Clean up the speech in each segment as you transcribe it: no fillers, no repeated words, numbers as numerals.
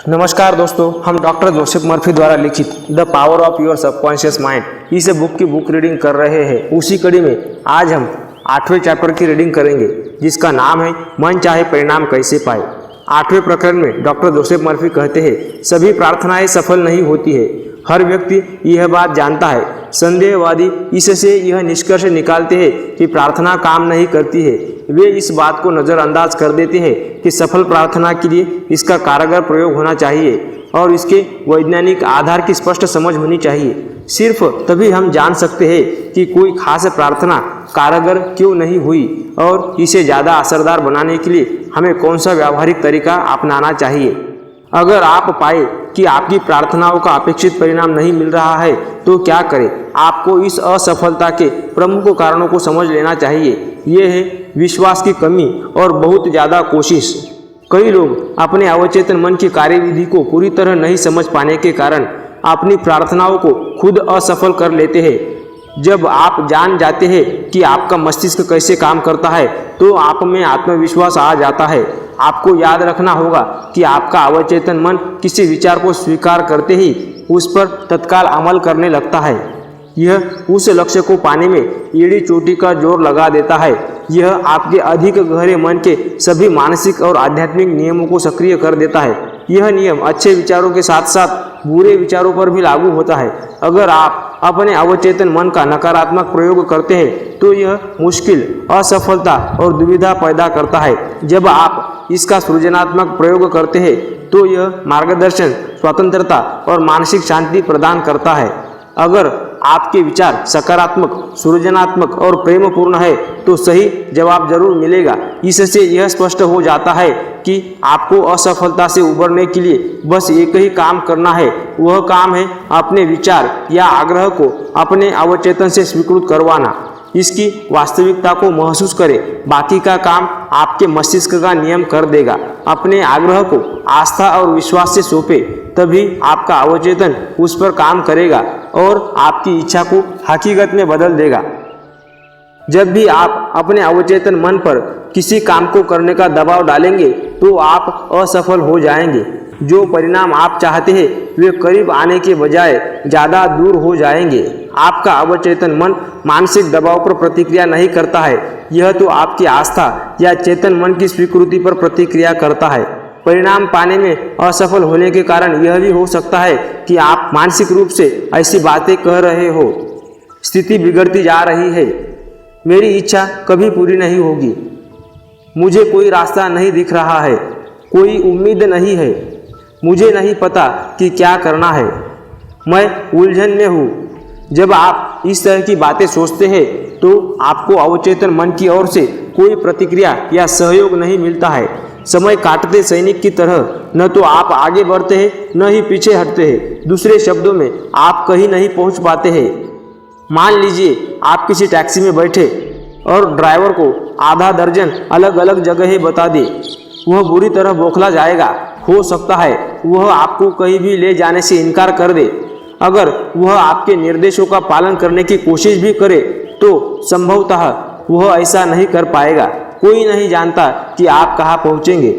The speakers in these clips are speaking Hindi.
नमस्कार दोस्तों, हम डॉक्टर जोसेफ मर्फी द्वारा लिखित the power of your subconscious mind इस बुक की बुक रीडिंग कर रहे हैं। उसी कड़ी में आज हम 8वें चैप्टर की रीडिंग करेंगे, जिसका नाम है मन चाहे परिणाम कैसे पाए। 8वें प्रकरण में डॉक्टर जोसेफ मर्फी कहते हैं, सभी प्रार्थनाएं सफल नहीं होती है। हर व्यक्ति यह बात जानता है। संदेहवादी इससे यह निष्कर्ष निकालते हैं कि प्रार्थना काम नहीं करती है। वे इस बात को नज़रअंदाज कर देते हैं कि सफल प्रार्थना के लिए इसका कारगर प्रयोग होना चाहिए और इसके वैज्ञानिक आधार की स्पष्ट समझ होनी चाहिए। सिर्फ तभी हम जान सकते हैं कि कोई खास प्रार्थना कारगर क्यों नहीं हुई और इसे ज़्यादा असरदार बनाने के लिए हमें कौन सा व्यावहारिक तरीका अपनाना चाहिए। अगर आप पाए कि आपकी प्रार्थनाओं का अपेक्षित परिणाम नहीं मिल रहा है तो क्या करें? आपको इस असफलता के प्रमुख कारणों को समझ लेना चाहिए। ये है विश्वास की कमी और बहुत ज़्यादा कोशिश। कई लोग अपने अवचेतन मन की कार्यविधि को पूरी तरह नहीं समझ पाने के कारण अपनी प्रार्थनाओं को खुद असफल कर लेते हैं। जब आप जान जाते हैं कि आपका मस्तिष्क कैसे काम करता है तो आप में आत्मविश्वास आ जाता है। आपको याद रखना होगा कि आपका अवचेतन मन किसी विचार को स्वीकार करते ही उस पर तत्काल अमल करने लगता है। यह उस लक्ष्य को पाने में एड़ी चोटी का जोर लगा देता है। यह आपके अधिक गहरे मन के सभी मानसिक और आध्यात्मिक नियमों को सक्रिय कर देता है। यह नियम अच्छे विचारों के साथ साथ बुरे विचारों पर भी लागू होता है। अगर आप अपने अवचेतन मन का नकारात्मक प्रयोग करते हैं तो यह मुश्किल, असफलता और दुविधा पैदा करता है। जब आप इसका सृजनात्मक प्रयोग करते हैं तो यह मार्गदर्शन, स्वतंत्रता और मानसिक शांति प्रदान करता है। अगर आपके विचार सकारात्मक, सृजनात्मक और प्रेमपूर्ण है तो सही जवाब जरूर मिलेगा। इससे यह स्पष्ट हो जाता है कि आपको असफलता से उबरने के लिए बस एक ही काम करना है। वह काम है अपने विचार या आग्रह को अपने अवचेतन से स्वीकृत करवाना। इसकी वास्तविकता को महसूस करें। बाकी का काम आपके मस्तिष्क का नियम कर देगा। अपने आग्रह को आस्था और विश्वास से सौंपे, तभी आपका अवचेतन उस पर काम करेगा और आपकी इच्छा को हकीकत में बदल देगा। जब भी आप अपने अवचेतन मन पर किसी काम को करने का दबाव डालेंगे तो आप असफल हो जाएंगे। जो परिणाम आप चाहते हैं वे करीब आने के बजाय ज़्यादा दूर हो जाएंगे। आपका अवचेतन मन मानसिक दबाव पर प्रतिक्रिया नहीं करता है। यह तो आपकी आस्था या चेतन मन की स्वीकृति पर प्रतिक्रिया करता है। परिणाम पाने में असफल होने के कारण यह भी हो सकता है कि आप मानसिक रूप से ऐसी बातें कह रहे हो, स्थिति बिगड़ती जा रही है, मेरी इच्छा कभी पूरी नहीं होगी, मुझे कोई रास्ता नहीं दिख रहा है, कोई उम्मीद नहीं है, मुझे नहीं पता कि क्या करना है, मैं उलझन में हूँ। जब आप इस तरह की बातें सोचते हैं तो आपको अवचेतन मन की ओर से कोई प्रतिक्रिया या सहयोग नहीं मिलता है। समय काटते सैनिक की तरह न तो आप आगे बढ़ते हैं न ही पीछे हटते हैं। दूसरे शब्दों में आप कहीं नहीं पहुंच पाते हैं। मान लीजिए आप किसी टैक्सी में बैठे और ड्राइवर को आधा दर्जन अलग अलग जगहें बता दे। वह बुरी तरह बौखला जाएगा। हो सकता है वह आपको कहीं भी ले जाने से इनकार कर दे। अगर वह आपके निर्देशों का पालन करने की कोशिश भी करे तो संभवतः वह ऐसा नहीं कर पाएगा। कोई नहीं जानता कि आप कहाँ पहुँचेंगे।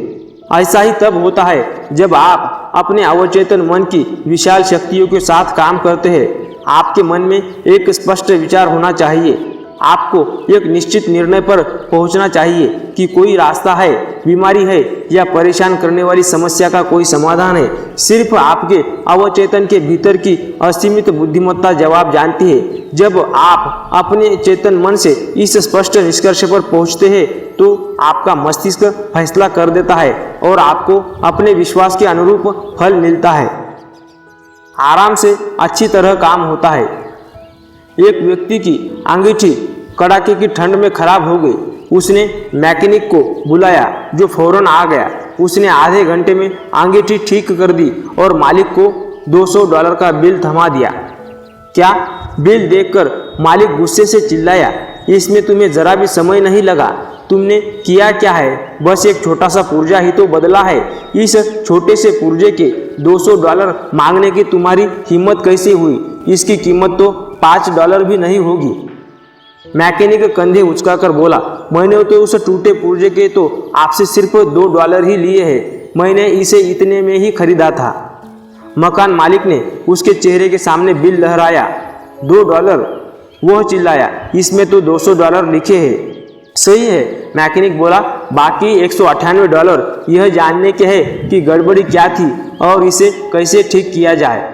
ऐसा ही तब होता है जब आप अपने अवचेतन मन की विशाल शक्तियों के साथ काम करते हैं। आपके मन में एक स्पष्ट विचार होना चाहिए। आपको एक निश्चित निर्णय पर पहुंचना चाहिए कि कोई रास्ता है, बीमारी है या परेशान करने वाली समस्या का कोई समाधान है। सिर्फ आपके अवचेतन के भीतर की असीमित बुद्धिमत्ता जवाब जानती है। जब आप अपने चेतन मन से इस स्पष्ट निष्कर्ष पर पहुंचते हैं तो आपका मस्तिष्क फैसला कर देता है और आपको अपने विश्वास के अनुरूप फल मिलता है। आराम से अच्छी तरह काम होता है। एक व्यक्ति की अंगीठी कड़ाके की ठंड में खराब हो गई। उसने मैकेनिक को बुलाया जो फौरन आ गया। उसने आधे घंटे में अंगीठी ठीक कर दी और मालिक को $200 का बिल थमा दिया। क्या बिल देखकर मालिक गुस्से से चिल्लाया, इसमें तुम्हें जरा भी समय नहीं लगा, तुमने किया क्या है? बस एक छोटा सा पुर्जा ही तो बदला है। इस छोटे से पुर्जे के $200 मांगने की तुम्हारी हिम्मत कैसे हुई? इसकी कीमत तो $5 भी नहीं होगी। मैकेनिक कंधे उचकाकर बोला, मैंने तो उस टूटे पुर्जे के तो आपसे सिर्फ $2 ही लिए हैं। मैंने इसे इतने में ही खरीदा था। मकान मालिक ने उसके चेहरे के सामने बिल लहराया। $2। वह चिल्लाया, इसमें तो $200 लिखे हैं। सही है, मैकेनिक बोला, बाकी $198 यह जानने के हैं कि गड़बड़ी क्या थी और इसे कैसे ठीक किया जाए।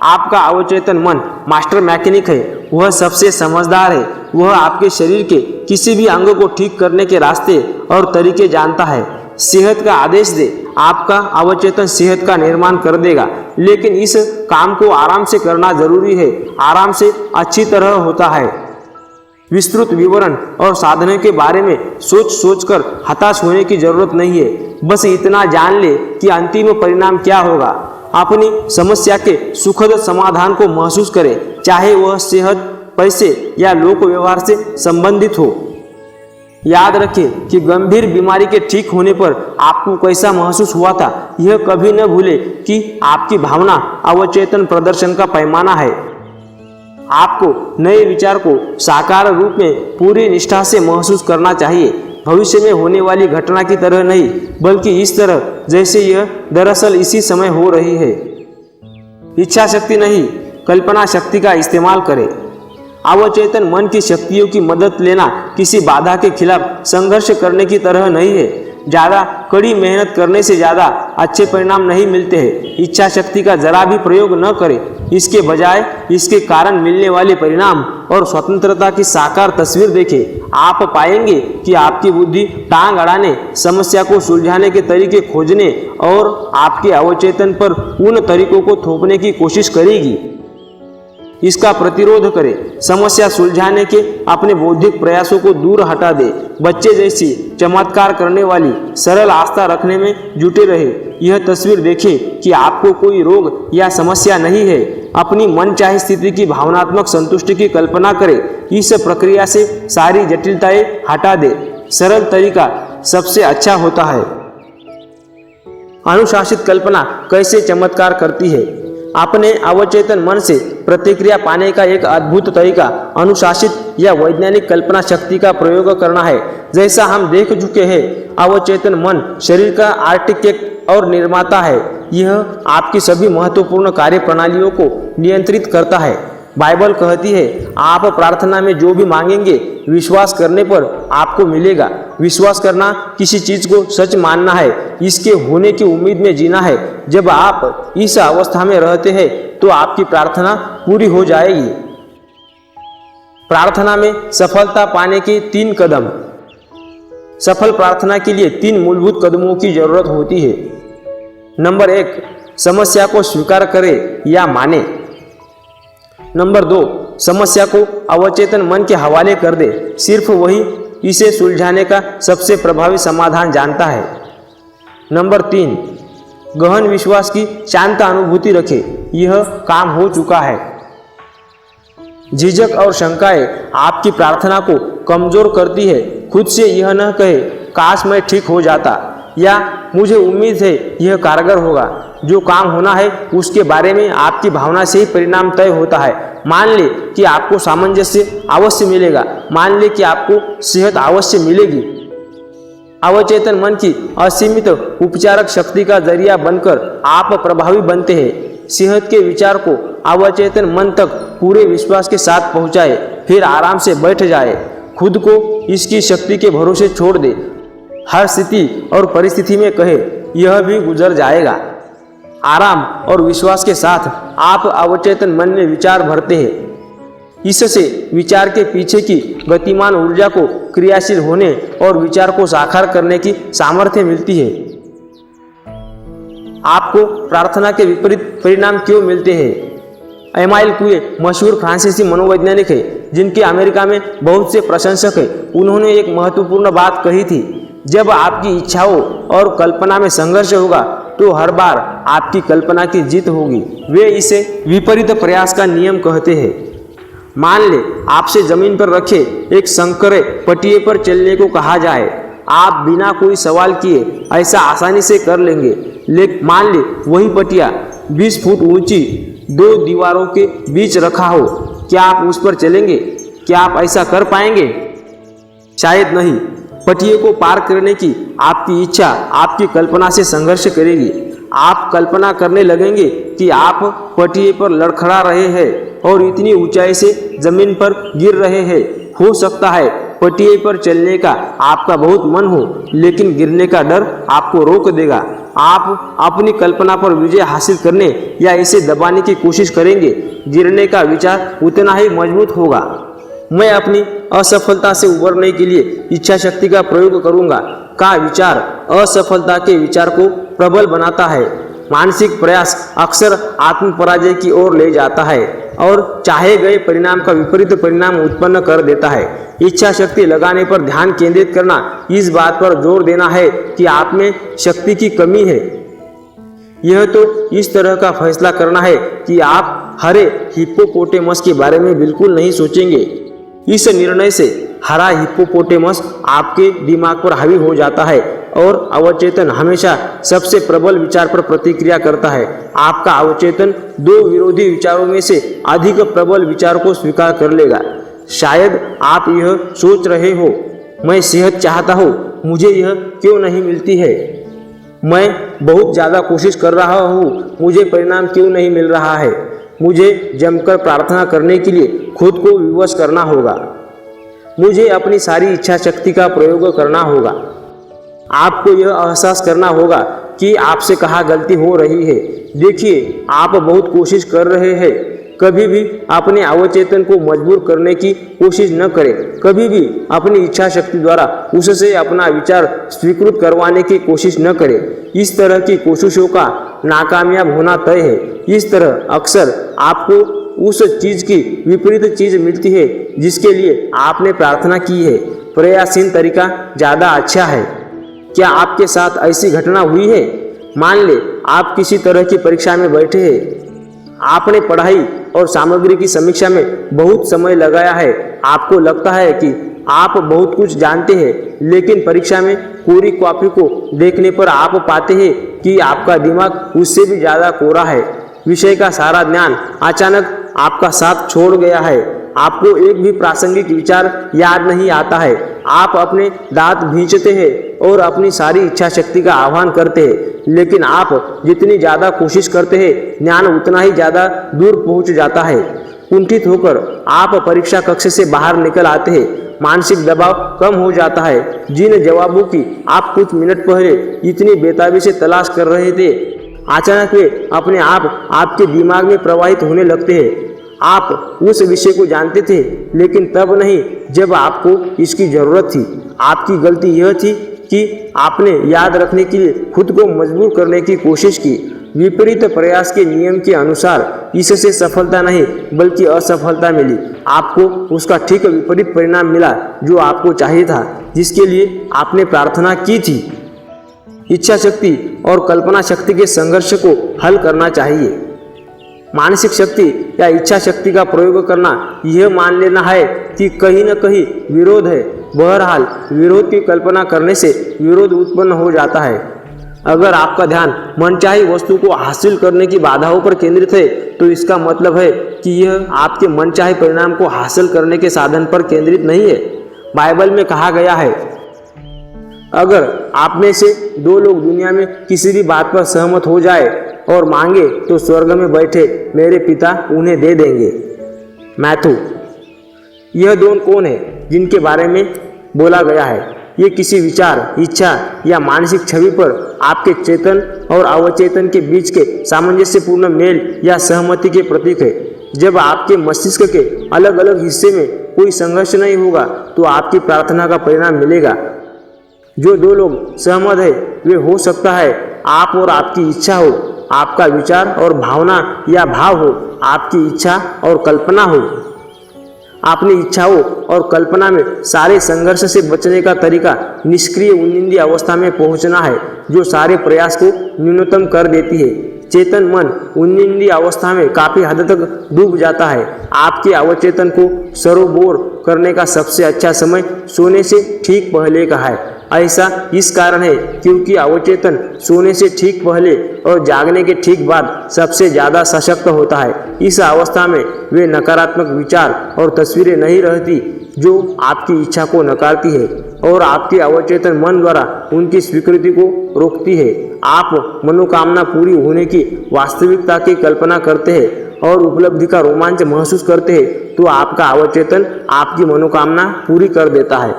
आपका अवचेतन मन मास्टर मैकेनिक है, वह सबसे समझदार है। वह आपके शरीर के किसी भी अंग को ठीक करने के रास्ते और तरीके जानता है। सेहत का आदेश दे, आपका अवचेतन सेहत का निर्माण कर देगा, लेकिन इस काम को आराम से करना जरूरी है। आराम से अच्छी तरह होता है। विस्तृत विवरण और साधनों के बारे में सोच कर हताश होने की जरूरत नहीं है। बस इतना जान ले कि अंतिम परिणाम क्या होगा। अपनी समस्या के सुखद समाधान को महसूस करें, चाहे वह सेहत, पैसे या लोक व्यवहार से संबंधित हो। याद रखें कि गंभीर बीमारी के ठीक होने पर आपको कैसा महसूस हुआ था। यह कभी न भूलें कि आपकी भावना अवचेतन प्रदर्शन का पैमाना है। आपको नए विचार को साकार रूप में पूरी निष्ठा से महसूस करना चाहिए, भविष्य में होने वाली घटना की तरह नहीं, बल्कि इस तरह जैसे यह दरअसल इसी समय हो रही है। इच्छा शक्ति नहीं, कल्पना शक्ति का इस्तेमाल करें। अवचेतन मन की शक्तियों की मदद लेना किसी बाधा के खिलाफ संघर्ष करने की तरह नहीं है। ज़्यादा कड़ी मेहनत करने से ज़्यादा अच्छे परिणाम नहीं मिलते हैं। इच्छा शक्ति का जरा भी प्रयोग न करें, इसके बजाय इसके कारण मिलने वाले परिणाम और स्वतंत्रता की साकार तस्वीर देखें। आप पाएंगे कि आपकी बुद्धि टांग अड़ाने, समस्या को सुलझाने के तरीके खोजने और आपके अवचेतन पर उन तरीकों को थोपने की कोशिश करेगी। इसका प्रतिरोध करें। समस्या सुलझाने के अपने बौद्धिक प्रयासों को दूर हटा दे। बच्चे जैसी चमत्कार करने वाली सरल आस्था रखने में जुटे रहे। यह तस्वीर देखें कि आपको कोई रोग या समस्या नहीं है। अपनी मनचाही स्थिति की भावनात्मक संतुष्टि की कल्पना करें। इस प्रक्रिया से सारी जटिलताएं हटा दे। सरल तरीका सबसे अच्छा होता है। अनुशासित कल्पना कैसे चमत्कार करती है। अपने अवचेतन मन से प्रतिक्रिया पाने का एक अद्भुत तरीका अनुशासित या वैज्ञानिक कल्पना शक्ति का प्रयोग करना है। जैसा हम देख चुके हैं, अवचेतन मन शरीर का आर्किटेक्ट और निर्माता है। यह आपकी सभी महत्वपूर्ण कार्य प्रणालियों को नियंत्रित करता है। बाइबल कहती है, आप प्रार्थना में जो भी मांगेंगे विश्वास करने पर आपको मिलेगा। विश्वास करना किसी चीज को सच मानना है, इसके होने की उम्मीद में जीना है। जब आप इस अवस्था में रहते हैं तो आपकी प्रार्थना पूरी हो जाएगी। प्रार्थना में सफलता पाने के 3 कदम। सफल प्रार्थना के लिए 3 मूलभूत कदमों की जरूरत होती है। नंबर 1, समस्या को स्वीकार करें या माने। नंबर 2, समस्या को अवचेतन मन के हवाले कर दे। सिर्फ वही इसे सुलझाने का सबसे प्रभावी समाधान जानता है। नंबर 3, गहन विश्वास की शांत अनुभूति रखे। यह काम हो चुका है। झिझक और शंकाएं आपकी प्रार्थना को कमजोर करती है। खुद से यह न कहे, काश मैं ठीक हो जाता, या मुझे उम्मीद है यह कारगर होगा। जो काम होना है उसके बारे में आपकी भावना से ही परिणाम तय होता है। मान ले कि आपको सामंजस्य अवश्य मिलेगा। मान ले कि आपको सेहत अवश्य मिलेगी। अवचेतन मन की असीमित उपचारक शक्ति का जरिया बनकर आप प्रभावी बनते हैं। सेहत के विचार को अवचेतन मन तक पूरे विश्वास के साथ पहुंचाए, फिर आराम से बैठ जाए। खुद को इसकी शक्ति के भरोसे छोड़ दे। हर स्थिति और परिस्थिति में कहे, यह भी गुजर जाएगा। आराम और विश्वास के साथ आप अवचेतन मन में विचार भरते हैं। इससे विचार के पीछे की गतिमान ऊर्जा को क्रियाशील होने और विचार को साकार करने की सामर्थ्य मिलती है। आपको प्रार्थना के विपरीत परिणाम क्यों मिलते हैं? एमाइल कुए मशहूर फ्रांसीसी मनोवैज्ञानिक है, जिनके अमेरिका में बहुत से प्रशंसक हैं। उन्होंने एक महत्वपूर्ण बात कही थी, जब आपकी इच्छाओं और कल्पना में संघर्ष होगा तो हर बार आपकी कल्पना की जीत होगी। वे इसे विपरीत प्रयास का नियम कहते हैं। मान ले आपसे जमीन पर रखे एक संकरे पटिए पर चलने को कहा जाए। आप बिना कोई सवाल किए ऐसा आसानी से कर लेंगे। लेकिन मान ले वही पटिया 20 फुट ऊंची 2 दीवारों के बीच रखा हो, क्या आप उस पर चलेंगे? क्या आप ऐसा कर पाएंगे? शायद नहीं। पटिए को पार करने की आपकी इच्छा आपकी कल्पना से संघर्ष करेगी। आप कल्पना करने लगेंगे कि आप पटिए पर लड़खड़ा रहे हैं और इतनी ऊंचाई से जमीन पर गिर रहे हैं। हो सकता है पटिए पर चलने का आपका बहुत मन हो, लेकिन गिरने का डर आपको रोक देगा। आप अपनी कल्पना पर विजय हासिल करने या इसे दबाने की कोशिश करेंगे। गिरने का विचार उतना ही मजबूत होगा। मैं अपनी असफलता से उबरने के लिए इच्छा शक्ति का प्रयोग करूंगा का विचार असफलता के विचार को प्रबल बनाता है। मानसिक प्रयास अक्सर आत्म पराजय की ओर ले जाता है और चाहे गए परिणाम का विपरीत परिणाम उत्पन्न कर देता है। इच्छा शक्ति लगाने पर ध्यान केंद्रित करना इस बात पर जोर देना है कि आप में शक्ति की कमी है। यह तो इस तरह का फैसला करना है कि आप हरे हिप्पोपोटेमस के बारे में बिल्कुल नहीं सोचेंगे। इस निर्णय से हरा हिप्पोपोटेमस आपके दिमाग पर हावी हो जाता है और अवचेतन हमेशा सबसे प्रबल विचार पर प्रतिक्रिया करता है। आपका अवचेतन दो विरोधी विचारों में से अधिक प्रबल विचार को स्वीकार कर लेगा। शायद आप यह सोच रहे हो, मैं सेहत चाहता हूँ, मुझे यह क्यों नहीं मिलती है। मैं बहुत ज़्यादा कोशिश कर रहा हूँ, मुझे परिणाम क्यों नहीं मिल रहा है। मुझे जमकर प्रार्थना करने के लिए खुद को विवश करना होगा। मुझे अपनी सारी इच्छा शक्ति का प्रयोग करना होगा। आपको यह एहसास करना होगा कि आपसे कहाँ गलती हो रही है। देखिए, आप बहुत कोशिश कर रहे हैं। कभी भी अपने अवचेतन को मजबूर करने की कोशिश न करें। कभी भी अपनी इच्छा शक्ति द्वारा उससे अपना विचार स्वीकृत करवाने की कोशिश न करें। इस तरह की कोशिशों का नाकामयाब होना तय है। इस तरह अक्सर आपको उस चीज की विपरीत चीज मिलती है जिसके लिए आपने प्रार्थना की है। प्रयासहीन तरीका ज़्यादा अच्छा है। क्या आपके साथ ऐसी घटना हुई है? मान ले आप किसी तरह की परीक्षा में बैठे हैं। आपने पढ़ाई और सामग्री की समीक्षा में बहुत समय लगाया है। आपको लगता है कि आप बहुत कुछ जानते हैं, लेकिन परीक्षा में पूरी कॉपी को देखने पर आप पाते हैं कि आपका दिमाग उससे भी ज़्यादा कोरा है। विषय का सारा ज्ञान अचानक आपका साथ छोड़ गया है। आपको एक भी प्रासंगिक विचार याद नहीं आता है। आप अपने दांत भींचते हैं और अपनी सारी इच्छा शक्ति का आह्वान करते हैं, लेकिन आप जितनी ज़्यादा कोशिश करते हैं, ज्ञान उतना ही ज़्यादा दूर पहुंच जाता है। कुंठित होकर आप परीक्षा कक्ष से बाहर निकल आते हैं। मानसिक दबाव कम हो जाता है। जिन जवाबों की आप कुछ मिनट पहले इतनी बेताबी से तलाश कर रहे थे, अचानक वे अपने आप आपके दिमाग में प्रवाहित होने लगते हैं। आप उस विषय को जानते थे, लेकिन तब नहीं जब आपको इसकी जरूरत थी। आपकी गलती यह थी कि आपने याद रखने के लिए खुद को मजबूर करने की कोशिश की। विपरीत प्रयास के नियम के अनुसार इससे सफलता नहीं बल्कि असफलता मिली। आपको उसका ठीक विपरीत परिणाम मिला जो आपको चाहिए था, जिसके लिए आपने प्रार्थना की थी। इच्छा शक्ति और कल्पना शक्ति के संघर्ष को हल करना चाहिए। मानसिक शक्ति या इच्छा शक्ति का प्रयोग करना यह मान लेना है कि कहीं न कहीं विरोध है। बहरहाल विरोध की कल्पना करने से विरोध उत्पन्न हो जाता है। अगर आपका ध्यान मनचाही वस्तु को हासिल करने की बाधाओं पर केंद्रित है, तो इसका मतलब है कि यह आपके मनचाही परिणाम को हासिल करने के साधन पर केंद्रित नहीं है। बाइबल में कहा गया है, अगर आप में से दो लोग दुनिया में किसी भी बात पर सहमत हो जाए और मांगे तो स्वर्ग में बैठे मेरे पिता उन्हें दे देंगे। मैथ्यू। यह दोनों कौन है जिनके बारे में बोला गया है? ये किसी विचार, इच्छा या मानसिक छवि पर आपके चेतन और अवचेतन के बीच के सामंजस्यपूर्ण मेल या सहमति के प्रतीक है। जब आपके मस्तिष्क के अलग अलग हिस्से में कोई संघर्ष नहीं होगा, तो आपकी प्रार्थना का परिणाम मिलेगा। जो दो लोग सहमत है, वे हो सकता है आप और आपकी इच्छा हो, आपका विचार और भावना या भाव हो, आपकी इच्छा और कल्पना हो। अपनी इच्छाओं और कल्पना में सारे संघर्ष से बचने का तरीका निष्क्रिय उन्निंदी अवस्था में पहुंचना है, जो सारे प्रयास को न्यूनतम कर देती है। चेतन मन उन्निंदी अवस्था में काफी हद तक डूब जाता है। आपके अवचेतन को सरोबोर करने का सबसे अच्छा समय सोने से ठीक पहले का है। ऐसा इस कारण है क्योंकि अवचेतन सोने से ठीक पहले और जागने के ठीक बाद सबसे ज़्यादा सशक्त होता है। इस अवस्था में वे नकारात्मक विचार और तस्वीरें नहीं रहती जो आपकी इच्छा को नकारती है। और आपके अवचेतन मन द्वारा उनकी स्वीकृति को रोकती है। आप मनोकामना पूरी होने की वास्तविकता की कल्पना करते हैं और उपलब्धि का रोमांच महसूस करते हैं तो आपका अवचेतन आपकी मनोकामना पूरी कर देता है।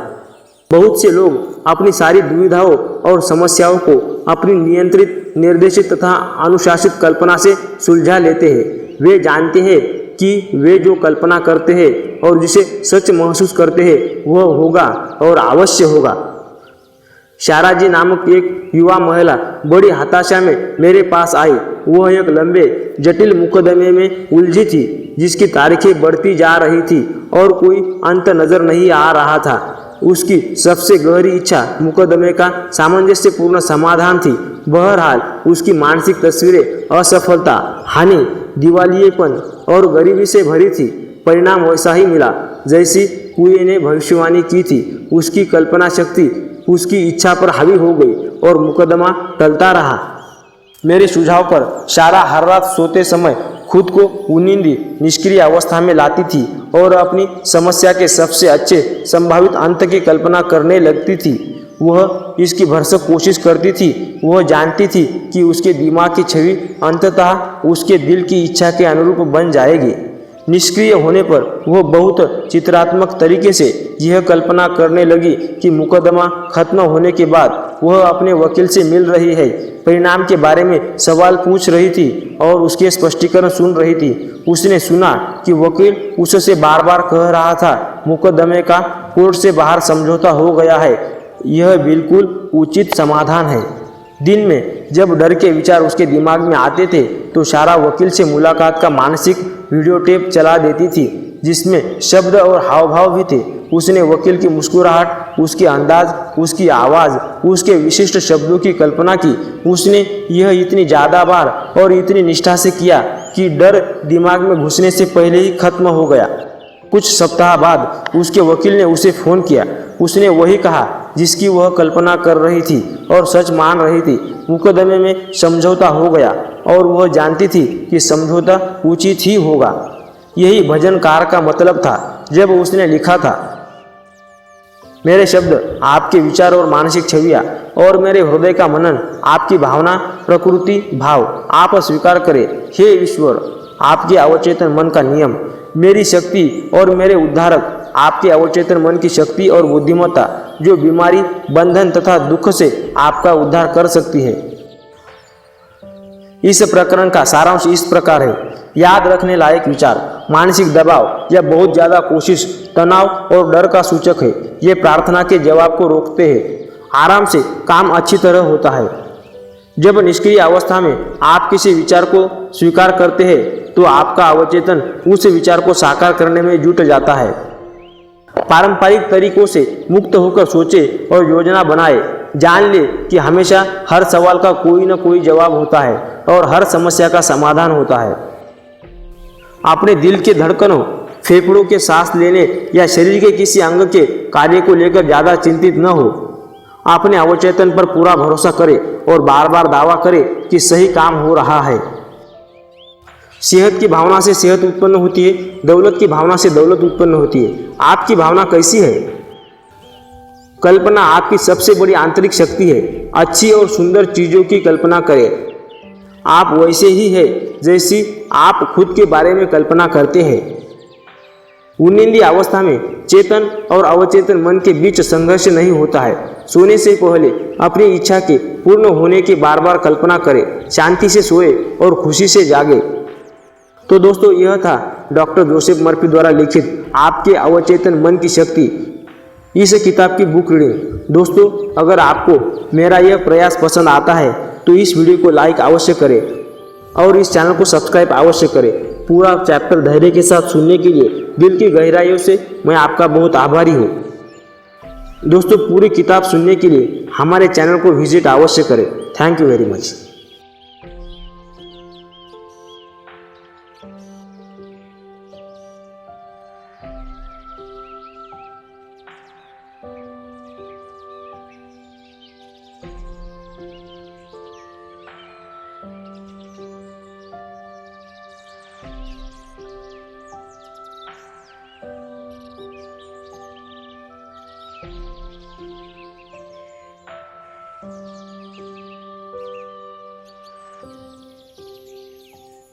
बहुत से लोग अपनी सारी दुविधाओं और समस्याओं को अपनी नियंत्रित, निर्देशित तथा अनुशासित कल्पना से सुलझा लेते हैं। वे जानते हैं कि वे जो कल्पना करते हैं और जिसे सच महसूस करते हैं वह होगा और अवश्य होगा। शारा जी नामक एक युवा महिला बड़ी हताशा में मेरे पास आई। वह एक लंबे जटिल मुकदमे में उलझी थी जिसकी तारीखें बढ़ती जा रही थी और कोई अंत नजर नहीं आ रहा था। उसकी सबसे गहरी इच्छा मुकदमे का सामंजस्यपूर्ण समाधान थी। बहरहाल उसकी मानसिक तस्वीरें असफलता, हानि, दिवालियेपन और गरीबी से भरी थी। परिणाम वैसा ही मिला जैसी कुएं ने भविष्यवाणी की थी। उसकी कल्पना शक्ति उसकी इच्छा पर हावी हो गई और मुकदमा टलता रहा। मेरे सुझाव पर शारा हर रात सोते समय खुद को उन्नीदी, निष्क्रिय अवस्था में लाती थी और अपनी समस्या के सबसे अच्छे संभावित अंत की कल्पना करने लगती थी। वह इसकी भरसक कोशिश करती थी। वह जानती थी कि उसके दिमाग की छवि अंततः उसके दिल की इच्छा के अनुरूप बन जाएगी। निष्क्रिय होने पर वह बहुत चित्रात्मक तरीके से यह कल्पना करने लगी कि मुकदमा खत्म होने के बाद वह अपने वकील से मिल रही है, परिणाम के बारे में सवाल पूछ रही थी और उसके स्पष्टीकरण सुन रही थी। उसने सुना कि वकील उससे बार बार कह रहा था, मुकदमे का कोर्ट से बाहर समझौता हो गया है, यह बिल्कुल उचित समाधान है। दिन में जब डर के विचार उसके दिमाग में आते थे तो शारा वकील से मुलाकात का मानसिक वीडियो टेप चला देती थी जिसमें शब्द और हाव भाव भी थे। उसने वकील की मुस्कुराहट, उसके अंदाज, उसकी आवाज़, उसके विशिष्ट शब्दों की कल्पना की। उसने यह इतनी ज़्यादा बार और इतनी निष्ठा से किया कि डर दिमाग में घुसने से पहले ही खत्म हो गया। कुछ सप्ताह बाद उसके वकील ने उसे फ़ोन किया। उसने वही कहा जिसकी वह कल्पना कर रही थी और सच मान रही थी। मुकदमे में समझौता हो गया और वह जानती थी कि समझौता उचित ही होगा। यही भजनकार का मतलब था जब उसने लिखा था, मेरे शब्द आपके विचार और मानसिक छवियाँ और मेरे हृदय का मनन आपकी भावना, प्रकृति, भाव आप स्वीकार करें। हे ईश्वर, आपके अवचेतन मन का नियम, मेरी शक्ति और मेरे उद्धारक, आपके अवचेतन मन की शक्ति और बुद्धिमत्ता जो बीमारी, बंधन तथा दुख से आपका उद्धार कर सकती है। इस प्रकरण का सारांश इस प्रकार है। याद रखने लायक विचार, मानसिक दबाव या बहुत ज़्यादा कोशिश तनाव और डर का सूचक है। ये प्रार्थना के जवाब को रोकते हैं। आराम से काम अच्छी तरह होता है। जब निष्क्रिय अवस्था में आप किसी विचार को स्वीकार करते हैं तो आपका अवचेतन उस विचार को साकार करने में जुट जाता है। पारंपरिक तरीकों से मुक्त होकर सोचे और योजना बनाए। जान ले कि हमेशा हर सवाल का कोई न कोई जवाब होता है और हर समस्या का समाधान होता है। अपने दिल के धड़कनों, फेफड़ों के सांस लेने या शरीर के किसी अंग के कार्य को लेकर ज़्यादा चिंतित न हो। अपने अवचेतन पर पूरा भरोसा करें और बार बार दावा करें कि सही काम हो रहा है। सेहत की भावना से सेहत उत्पन्न होती है, दौलत की भावना से दौलत उत्पन्न होती है। आपकी भावना कैसी है? कल्पना आपकी सबसे बड़ी आंतरिक शक्ति है। अच्छी और सुंदर चीज़ों की कल्पना करें। आप वैसे ही हैं जैसी आप खुद के बारे में कल्पना करते हैं। उन्नीदी अवस्था में चेतन और अवचेतन मन के बीच संघर्ष नहीं होता है। सोने से पहले अपनी इच्छा के पूर्ण होने की बार बार कल्पना करें। शांति से सोए और खुशी से जागे। तो दोस्तों, यह था डॉक्टर जोसेफ मर्फी द्वारा लिखित आपके अवचेतन मन की शक्ति, इस किताब की बुक रीडिंग। दोस्तों, अगर आपको मेरा यह प्रयास पसंद आता है तो इस वीडियो को लाइक अवश्य करें और इस चैनल को सब्सक्राइब अवश्य करें। पूरा चैप्टर धैर्य के साथ सुनने के लिए दिल की गहराइयों से मैं आपका बहुत आभारी हूँ। दोस्तों, पूरी किताब सुनने के लिए हमारे चैनल को विजिट अवश्य करें। Thank you very much.